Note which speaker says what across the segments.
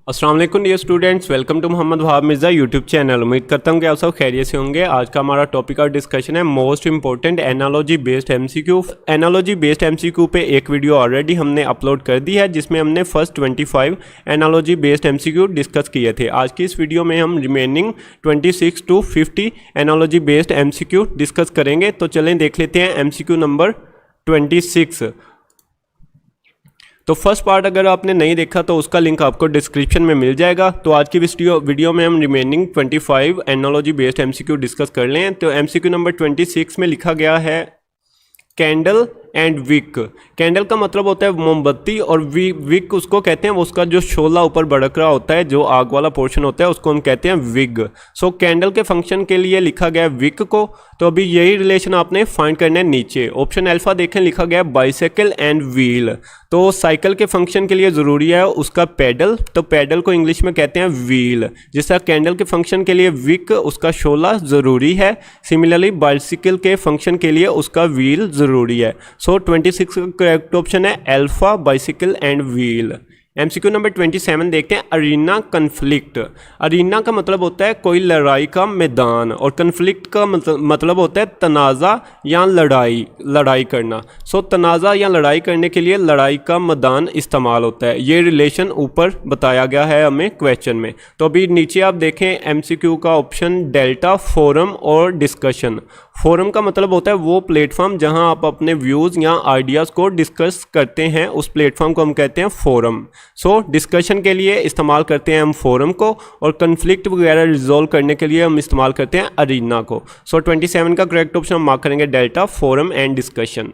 Speaker 1: अस्सलाम वालेकुम dear students, welcome to Mohammad Wahab Mirza YouTube channel. उम्मीद करता हूँ कि आप सब खैरियत से होंगे। आज का हमारा टॉपिक और डिस्कशन है most important analogy based MCQ. Analogy based MCQ पे एक वीडियो ऑलरेडी हमने अपलोड कर दी है जिसमें हमने first 25 analogy based MCQ discuss किए थे। आज की इस वीडियो में हम remaining 26 to 50 analogy based MCQ discuss करेंगे। तो चलें देख लेते हैं एमसीक्यू नंबर 26। तो फर्स्ट पार्ट अगर आपने नहीं देखा तो उसका लिंक आपको डिस्क्रिप्शन में मिल जाएगा। तो आज की वीडियो में हम remaining 25 analogy based MCQ discuss कर लें। तो एमसीक्यू नंबर 26 में लिखा गया है कैंडल एंड विक। कैंडल का मतलब होता है मोमबत्ती और विक उसको कहते हैं उसका जो शोला ऊपर भड़क रहा होता है, जो आग वाला पोर्शन होता है उसको हम कहते हैं विग। सो कैंडल के फंक्शन के लिए लिखा गया है विक को। तो अभी यही रिलेशन आपने फाइंड करना है नीचे। ऑप्शन अल्फा देखें, लिखा गया है बाइसाइकिल एंड व्हील। तो साइकिल के फंक्शन के लिए ज़रूरी है उसका पैडल, तो पैडल को इंग्लिश में कहते हैं व्हील। जिस तरह कैंडल के फंक्शन के लिए विक उसका शोला ज़रूरी है, सिमिलरली बाइसिकल के फंक्शन के लिए उसका व्हील ज़रूरी है। सो 26 का करेक्ट ऑप्शन है alpha, bicycle and wheel. MCQ number 27 देखते हैं अरीना कन्फ्लिक्ट। अरीना का मतलब होता है कोई लड़ाई का मैदान और कन्फ्लिक्ट का मतलब होता है तनाज़ा या लड़ाई करना। सो तनाज़ा या लड़ाई करने के लिए लड़ाई का मैदान इस्तेमाल होता है। ये रिलेशन ऊपर बताया गया है हमें क्वेश्चन में। तो अभी नीचे आप देखें एमसीक्यू का ऑप्शन डेल्टा, फोरम और डिस्कशन। फोरम का मतलब होता है वो प्लेटफॉर्म जहां आप अपने व्यूज़ या आइडियाज़ को डिस्कस करते हैं, उस प्लेटफॉर्म को हम कहते हैं फोरम। सो डिस्कशन के लिए इस्तेमाल करते हैं हम फोरम को और कन्फ्लिक्ट वगैरह रिजॉल्व करने के लिए हम इस्तेमाल करते हैं अरीना को। सो 27 का करेक्ट ऑप्शन हम मार्क करेंगे डेल्टा, फोरम एंड डिस्कशन।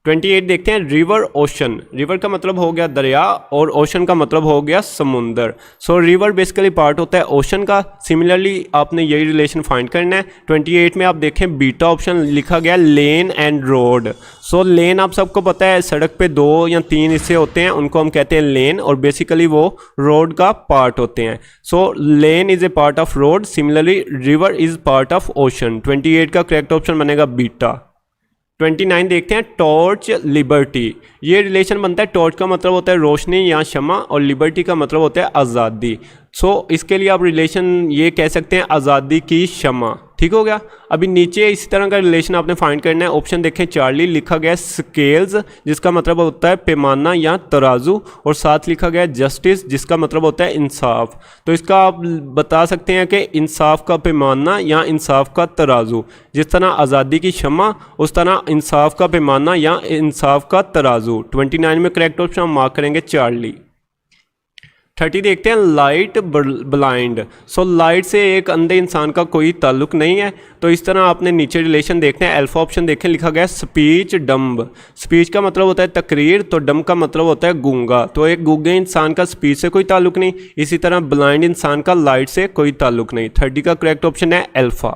Speaker 1: 28 देखते हैं रिवर ओशन। रिवर का मतलब हो गया दरिया और ओशन का मतलब हो गया समुंदर। सो रिवर बेसिकली पार्ट होता है ओशन का। सिमिलरली आपने यही रिलेशन फाइंड करना है। 28 में आप देखें बीटा ऑप्शन लिखा गया लेन एंड रोड। सो लेन आप सबको पता है सड़क पे 2 या 3 हिस्से होते हैं, उनको हम कहते हैं लेन, और बेसिकली वो रोड का पार्ट होते हैं। So lane is a part of road, similarly river is part of ocean. 28 का करेक्ट ऑप्शन बनेगा बीटा। 29 देखते हैं टॉर्च लिबर्टी। ये रिलेशन बनता है, टॉर्च का मतलब होता है रोशनी या शमा और लिबर्टी का मतलब होता है आज़ादी। सो इसके लिए आप रिलेशन ये कह सकते हैं आज़ादी की शमा। ठीक हो गया। अभी नीचे इसी तरह का रिलेशन आपने फाइंड करना है। ऑप्शन देखें चार्ली, लिखा गया स्केल्स जिसका मतलब होता है पैमाना या तराजू, और साथ लिखा गया जस्टिस जिसका मतलब होता है इंसाफ। तो इसका आप बता सकते हैं कि इंसाफ का पैमाना या इंसाफ का तराजू। जिस तरह आज़ादी की शमा उस तरह इंसाफ का पैमाना या इंसाफ का तराजू। 29 में करेक्ट ऑप्शन हम मार्क करेंगे चार्ली। 30 देखते हैं लाइट ब्लाइंड। सो लाइट से एक अंधे इंसान का कोई ताल्लुक नहीं है। तो इस तरह आपने नीचे रिलेशन देखते हैं। अल्फा ऑप्शन देखें, लिखा गया स्पीच डम्ब। स्पीच का मतलब होता है तकरीर, तो डम्ब का मतलब होता है गूंगा। तो एक गूंगे इंसान का स्पीच से कोई ताल्लुक नहीं, इसी तरह ब्लाइंड इंसान का लाइट से कोई ताल्लुक नहीं। 30 का करेक्ट ऑप्शन है अल्फा।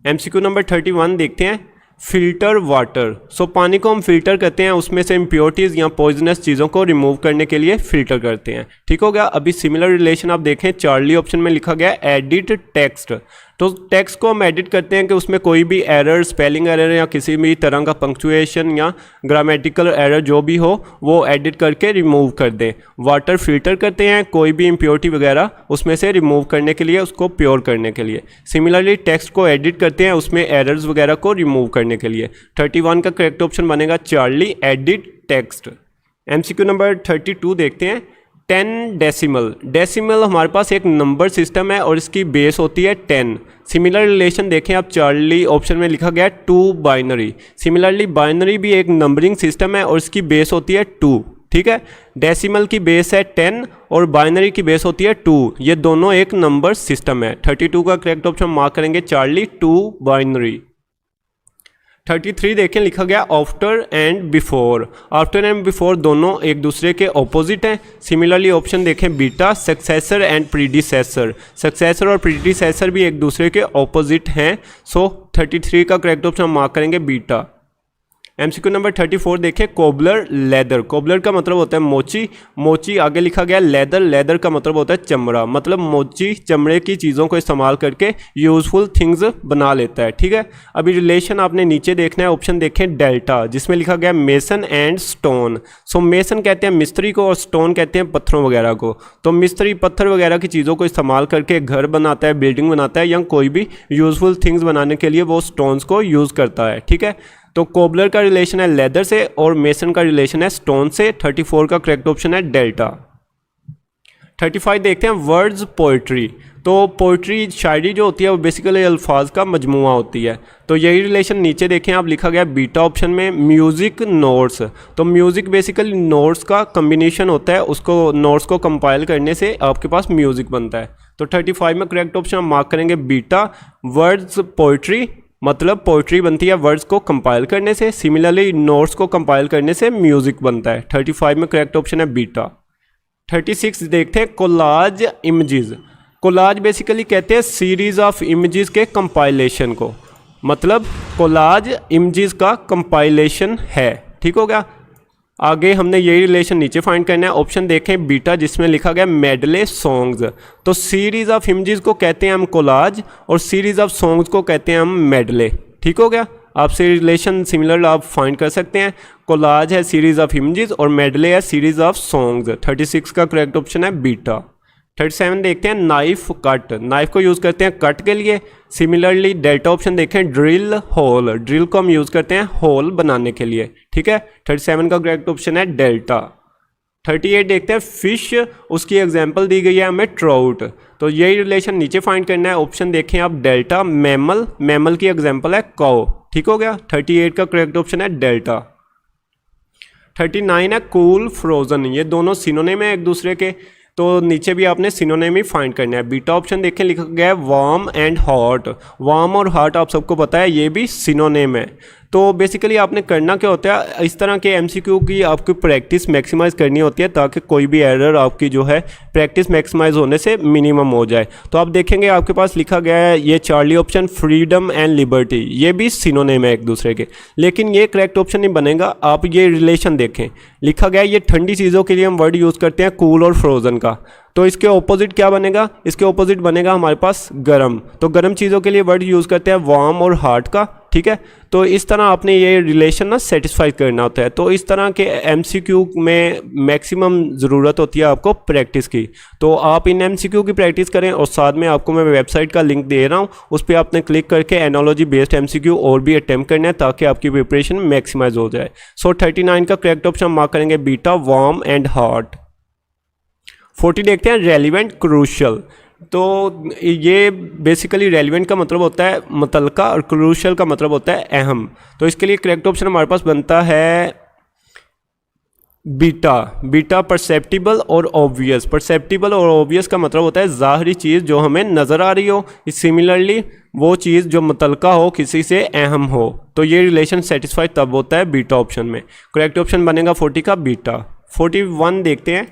Speaker 1: एमसीक्यू नंबर 31 देखते हैं फिल्टर वाटर। सो पानी को हम फिल्टर करते हैं, उसमें से इम्प्योरिटीज़ या पॉइजनस चीज़ों को रिमूव करने के लिए फिल्टर करते हैं। ठीक हो गया। अभी सिमिलर रिलेशन आप देखें चार्ली ऑप्शन में लिखा गया एडिट टेक्स्ट। तो टेक्स्ट को हम एडिट करते हैं कि उसमें कोई भी एरर, स्पेलिंग एरर या किसी भी तरह का पंक्चुएशन या ग्रामेटिकल एरर जो भी हो वो एडिट करके रिमूव कर दें। वाटर फिल्टर करते हैं कोई भी इम्प्योरिटी वगैरह उसमें से रिमूव करने के लिए, उसको प्योर करने के लिए। सिमिलरली टेक्स्ट को एडिट करते हैं उसमें एरर्स वगैरह को रिमूव करने के लिए। 31 का करेक्ट ऑप्शन बनेगा Charlie, edit text. MCQ number 32 देखते हैं 10 डेसिमल। डेसिमल हमारे पास एक नंबर सिस्टम है और इसकी बेस होती है 10। सिमिलर रिलेशन देखें आप चार्ली ऑप्शन में लिखा गया 2 बाइनरी। सिमिलरली बाइनरी भी एक नंबरिंग सिस्टम है और इसकी बेस होती है 2। ठीक है। डेसिमल की बेस है 10 और बाइनरी की बेस होती है 2। ये दोनों एक नंबर सिस्टम है। 32 का करेक्ट ऑप्शन मार्क करेंगे चार्ली, 2 बाइनरी। 33 देखें, लिखा गया after and before. After and before दोनों एक दूसरे के ऑपोजिट हैं। सिमिलरली ऑप्शन देखें beta, successor and predecessor. Successor और प्रीडिसेसर भी एक दूसरे के ऑपोजिट हैं। सो 33 का करेक्ट ऑप्शन मार्क करेंगे बीटा। MCQ नंबर 34 देखें, कोबलर लेदर। कोबलर का मतलब होता है मोची, मोची आगे लिखा गया लेदर, लेदर का मतलब होता है चमड़ा, मतलब मोची चमड़े की चीज़ों को इस्तेमाल करके यूजफुल थिंग्स बना लेता है। ठीक है, अभी रिलेशन आपने नीचे देखना है, ऑप्शन देखें डेल्टा, जिसमें लिखा गया mason and stone. So mason कहते हैं मिस्त्री को और स्टोन कहते हैं पत्थरों वगैरह को। तो मिस्त्री पत्थर वगैरह की चीज़ों को इस्तेमाल करके घर बनाता है, बिल्डिंग बनाता है, या कोई भी यूजफुल थिंग्स बनाने के लिए वो स्टोन्स को यूज़ करता है। ठीक है, तो कोबलर का रिलेशन है लेदर से और मेसन का रिलेशन है स्टोन से। 34 का करेक्ट ऑप्शन है डेल्टा। 35 देखते हैं, वर्ड्स पोइट्री। तो पोइट्री शायरी जो होती है वो बेसिकली अल्फाज का मजमुआ होती है। तो यही रिलेशन नीचे देखें आप, लिखा गया बीटा ऑप्शन में म्यूज़िक नोट्स। तो म्यूज़िक बेसिकली नोट्स का कम्बिनेशन होता है, उसको नोट्स को कंपाइल करने से आपके पास म्यूज़िक बनता है। तो 35 में करेक्ट ऑप्शन हम मार्क करेंगे बीटा। वर्ड्स पोइट्री मतलब पोइट्री बनती है वर्ड्स को कंपाइल करने से, सिमिलरली नोट्स को कंपाइल करने से म्यूज़िक बनता है। 35 में करेक्ट ऑप्शन है बीटा। 36 देखते हैं, कोलाज इमेजेस। कोलाज बेसिकली कहते हैं सीरीज ऑफ इमेजेस के कंपाइलेशन को, मतलब कोलाज इमेजेस का कंपाइलेशन है। ठीक हो गया, आगे हमने यही रिलेशन नीचे फाइंड करना है। ऑप्शन देखें बीटा, जिसमें लिखा गया मेडले सॉन्ग्स। तो सीरीज ऑफ इमेजेस को कहते हैं हम कोलाज और सीरीज ऑफ सॉन्ग्स को कहते हैं हम मेडले। ठीक हो गया, आपसे रिलेशन सिमिलर आप फाइंड कर सकते हैं। कोलाज है सीरीज ऑफ इमेजेस और मेडले है सीरीज ऑफ सॉन्ग्स। 36 का करेक्ट ऑप्शन है बीटा। 37 देखते हैं, नाइफ कट। नाइफ को यूज़ करते हैं कट के लिए, सिमिलरली डेल्टा ऑप्शन देखें ड्रिल होल। ड्रिल को हम यूज़ करते हैं होल बनाने के लिए। ठीक है, 37 का करेक्ट ऑप्शन है डेल्टा। 38 देखते हैं, फिश, उसकी एग्जांपल दी गई है हमें ट्राउट। तो यही रिलेशन नीचे फाइंड करना है। ऑप्शन देखें आप डेल्टा। मैमल, मैमल की एग्जांपल है काउ। ठीक हो गया, 38 का करेक्ट ऑप्शन है डेल्टा। 39 है कूल फ्रोजन। ये दोनों सिनोनिम है एक दूसरे के, तो नीचे भी आपने सिनोनिम ही फाइंड करना है। बीटा ऑप्शन देखें, लिखा गया है वार्म एंड हॉट। वार्म और हॉट आप सबको पता है ये भी सिनोनिम है। तो बेसिकली आपने करना क्या होता है, इस तरह के एमसीक्यू की आपकी प्रैक्टिस मैक्सिमाइज़ करनी होती है ताकि कोई भी एरर आपकी जो है प्रैक्टिस मैक्सिमाइज़ होने से मिनिमम हो जाए। तो आप देखेंगे आपके पास लिखा गया है ये Charlie option freedom and liberty, ये भी सिनोनिम है एक दूसरे के, लेकिन ये करेक्ट ऑप्शन नहीं बनेगा। आप ये रिलेशन देखें, लिखा गया है ये ठंडी चीज़ों के लिए हम वर्ड यूज़ करते हैं कूल और फ्रोज़न का, तो इसके ऑपोजिट क्या बनेगा, इसके ऑपोजिट बनेगा हमारे पास गर्म। तो गर्म चीज़ों के लिए वर्ड यूज़ करते हैं वार्म और हॉट का। ठीक है, तो इस तरह आपने ये रिलेशन ना सेटिस्फाई करना होता है। तो इस तरह के एमसीक्यू में मैक्सिमम ज़रूरत होती है आपको प्रैक्टिस की। तो आप इन एमसीक्यू की प्रैक्टिस करें और साथ में आपको मैं वेबसाइट का लिंक दे रहा हूँ, उस पर आपने क्लिक करके एनालॉजी बेस्ड एमसीक्यू और भी अटैम्प्ट करना है ताकि आपकी प्रिपरेशन मैक्सिमाइज हो जाए। सो 39 का करेक्ट ऑप्शन मार्क करेंगे बीटा, वार्म एंड हॉट। 40 देखते हैं, रेलिवेंट क्रूशल। तो ये बेसिकली रेलिवेंट का मतलब होता है मुतलका और क्रूशल का मतलब होता है अहम। तो इसके लिए करेक्ट ऑप्शन हमारे पास बनता है बीटा। बीटा परसेप्टिबल और ऑब्वियस। परसेप्टिबल और ऑब्वियस का मतलब होता है ज़ाहरी चीज़ जो हमें नज़र आ रही हो, सिमिलरली वो चीज़ जो मुतलका हो, किसी से अहम हो। तो ये रिलेशन सेटिस्फाई तब होता है बीटा ऑप्शन में। करेक्ट ऑप्शन बनेगा 40 का बीटा। 41 देखते हैं,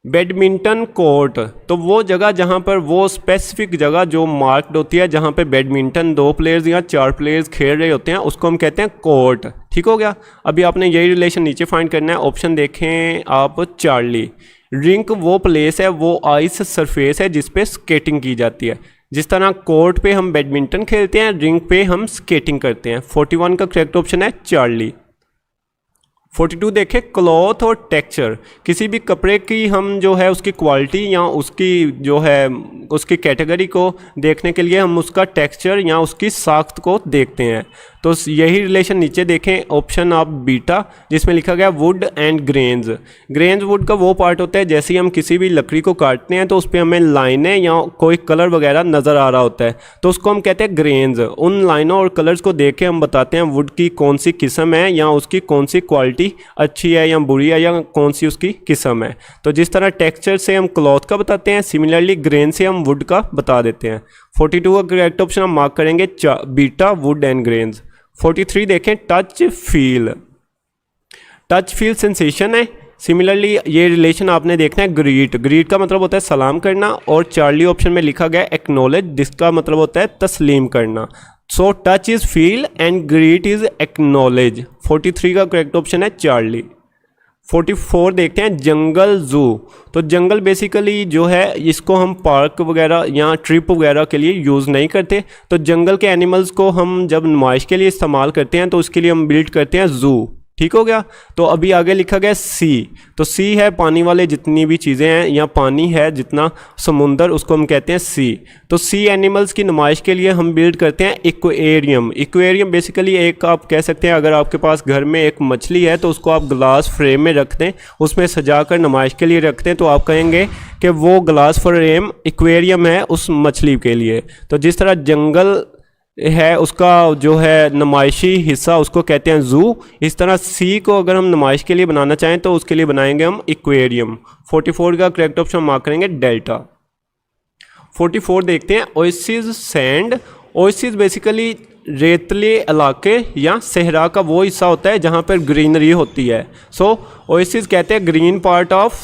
Speaker 1: बैडमिंटन कोर्ट। तो वो जगह जहाँ पर वो स्पेसिफिक जगह जो मार्क्ड होती है जहाँ पे बैडमिंटन 2 प्लेयर्स या 4 प्लेयर्स खेल रहे होते हैं उसको हम कहते हैं कोर्ट। ठीक हो गया, अभी आपने यही रिलेशन नीचे फाइंड करना है। ऑप्शन देखें आप चार्ली। रिंक वो प्लेस है, वो आइस सरफेस है जिस पे स्केटिंग की जाती है। जिस तरह कोर्ट पे हम बैडमिंटन खेलते हैं, रिंक पे हम स्केटिंग करते हैं। 41 का करेक्ट ऑप्शन है चार्ली। 42 देखें, क्लॉथ और टेक्सचर। किसी भी कपड़े की हम जो है उसकी क्वालिटी या उसकी जो है उसकी कैटेगरी को देखने के लिए हम उसका टेक्सचर या उसकी साख्त को देखते हैं। तो यही रिलेशन नीचे देखें, ऑप्शन आप बीटा, जिसमें लिखा गया would and grains. Grains would का वो पार्ट होता है जैसे ही हम किसी भी लकड़ी को काटते हैं तो उस पर हमें लाइनें या कोई कलर वगैरह नज़र आ रहा होता है, तो उसको हम कहते हैं ग्रेन्स। उन लाइनों और कलर्स को देख के हम बताते हैं वुड की कौन सी किस्म है या उसकी कौन सी क्वालिटी अच्छी है या बुरी है या कौन सी उसकी किस्म है। तो जिस तरह टेक्सचर से हम क्लॉथ का बताते हैं, सिमिलरली ग्रेन से हम वुड का बता देते हैं। 42 का करेक्ट ऑप्शन हम मार्क करेंगे बीटा, वुड एंड ग्रेन्स। 43 देखें, touch feel. Touch feel sensation है, सिमिलरली ये रिलेशन आपने देखना है ग्रीट। ग्रीट का मतलब होता है सलाम करना और चार्ली ऑप्शन में लिखा गया एक्नॉलेज, जिसका मतलब होता है तस्लीम करना। सो touch is feel and greet is acknowledge. 43 का करेक्ट ऑप्शन है चार्ली। 44 देखते हैं जंगल जू। तो जंगल बेसिकली जो है इसको हम पार्क वगैरह या ट्रिप वगैरह के लिए यूज़ नहीं करते। तो जंगल के एनिमल्स को हम जब नुमाइश के लिए इस्तेमाल करते हैं तो उसके लिए हम बिल्ड करते हैं जू। ठीक हो गया। तो अभी आगे लिखा गया सी। तो सी है पानी वाले जितनी भी चीज़ें हैं या पानी है जितना समुंदर, उसको हम कहते हैं सी। तो सी एनिमल्स की नुमाइश के लिए हम बिल्ड करते हैं एक्वेरियम। एक्वेरियम बेसिकली एक आप कह सकते हैं, अगर आपके पास घर में एक मछली है तो उसको आप ग्लास फ्रेम में रख दें, उसमें सजा कर नुमाइश के लिए रखते हैं, तो आप कहेंगे कि वो ग्लास फ्रेम एक्वेरियम है उस मछली के लिए। तो जिस तरह जंगल है उसका जो है नुमाइशी हिस्सा उसको कहते हैं जू, इस तरह सी को अगर हम नुमाइश के लिए बनाना चाहें तो उसके लिए बनाएंगे हम एक्वेरियम। 44 का करेक्ट ऑप्शन मार्क करेंगे डेल्टा। 44 देखते हैं ओएसिस सैंड। ओएसिस बेसिकली रेतले इलाके या सहरा का वो हिस्सा होता है जहाँ पर ग्रीनरी होती है। सो ओएसिस कहते हैं ग्रीन पार्ट ऑफ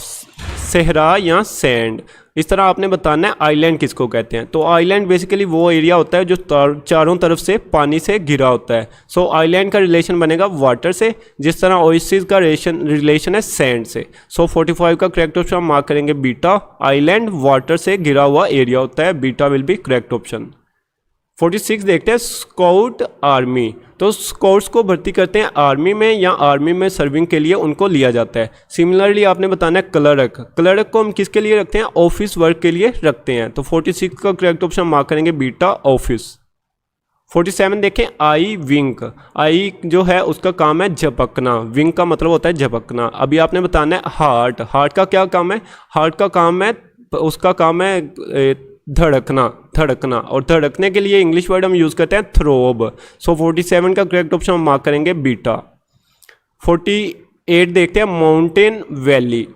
Speaker 1: सहरा या सैंड। इस तरह आपने बताना है आइलैंड किसको कहते हैं। तो आइलैंड बेसिकली वो एरिया होता है जो चारों तरफ से पानी से घिरा होता है। सो आइलैंड का रिलेशन बनेगा वाटर से, जिस तरह ओएसिस का रिलेशन है सैंड से। सो 45 का करेक्ट ऑप्शन मार्क करेंगे बीटा। आइलैंड वाटर से घिरा हुआ एरिया होता है, beta will be correct option. 46 देखते हैं स्काउट आर्मी। तो स्काउट्स को भर्ती करते हैं आर्मी में या आर्मी में सर्विंग के लिए उनको लिया जाता है। सिमिलरली आपने बताना है क्लर्क। क्लर्क को हम किसके लिए रखते हैं? ऑफिस वर्क के लिए रखते हैं। तो 46 का करेक्ट ऑप्शन मार्क करेंगे बीटा ऑफिस। 47 देखें आई विंक। आई जो है उसका काम है झपकना, विंक का मतलब होता है झपकना। अभी आपने बताना है हार्ट। हार्ट का क्या काम है? हार्ट का काम है, उसका काम है धड़कना, धड़कना। और धड़कने के लिए इंग्लिश वर्ड हम यूज़ करते हैं थ्रोब। सो 47 का करेक्ट ऑप्शन हम मार्क करेंगे बीटा। 48 देखते हैं माउंटेन वैली।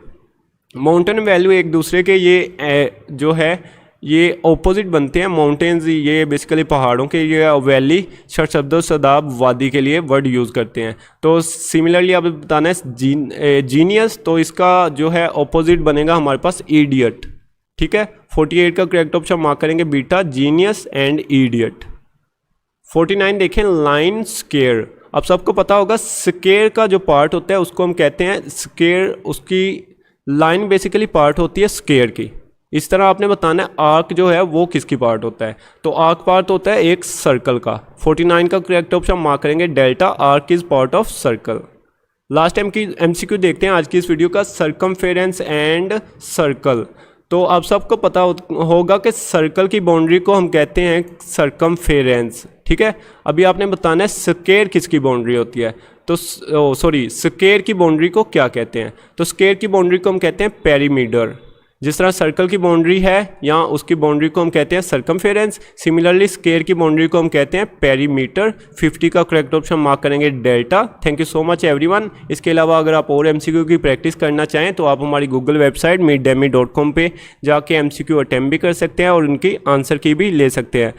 Speaker 1: माउंटेन वैली एक दूसरे के ये जो है ये ऑपोजिट बनते हैं। माउंटेन्स ये बेसिकली पहाड़ों के लिए, वैली शब्दों सदाब वादी के लिए वर्ड यूज़ करते हैं। तो सिमिलरली आप बताना है जीनियस, तो इसका जो है ऑपोजिट बनेगा हमारे पास इडियट। ठीक है। 48 का करेक्ट ऑप्शन मार्क करेंगे बीटा, जीनियस एंड इडियट। 49 देखें लाइन स्केयर। अब सबको पता होगा स्केयर का जो पार्ट होता है उसको हम कहते हैं स्केयर, उसकी लाइन बेसिकली पार्ट होती है स्केयर की। इस तरह आपने बताना है आर्क जो है वो किसकी पार्ट होता है? तो आर्क पार्ट होता है एक सर्कल का। 49 का करेक्ट ऑप्शन मार्क करेंगे delta, arc is part of circle. Last time की MCQ देखते हैं आज की इस वीडियो का, सर्कमफेरेंस एंड सर्कल। तो आप सबको पता होगा कि सर्कल की बाउंड्री को हम कहते हैं सर्कमफेरेंस। ठीक है। अभी आपने बताना है स्क्वायर किसकी बाउंड्री होती है? तो स्क्वायर की बाउंड्री को क्या कहते हैं? तो स्क्वायर की बाउंड्री को हम कहते हैं पेरीमीटर। जिस तरह सर्कल की बाउंड्री है या उसकी बाउंड्री को हम कहते हैं सर्कमफेरेंस, सिमिलरली स्क्वायर की बाउंड्री को हम कहते हैं पेरीमीटर। 50 का करेक्ट ऑप्शन मार्क करेंगे delta. Thank you so much everyone. इसके अलावा अगर आप और MCQ की प्रैक्टिस करना चाहें तो आप हमारी गूगल वेबसाइट meetdemy.com पे जाके MCQ अटेम्प्ट भी कर सकते हैं और उनकी आंसर की भी ले सकते हैं।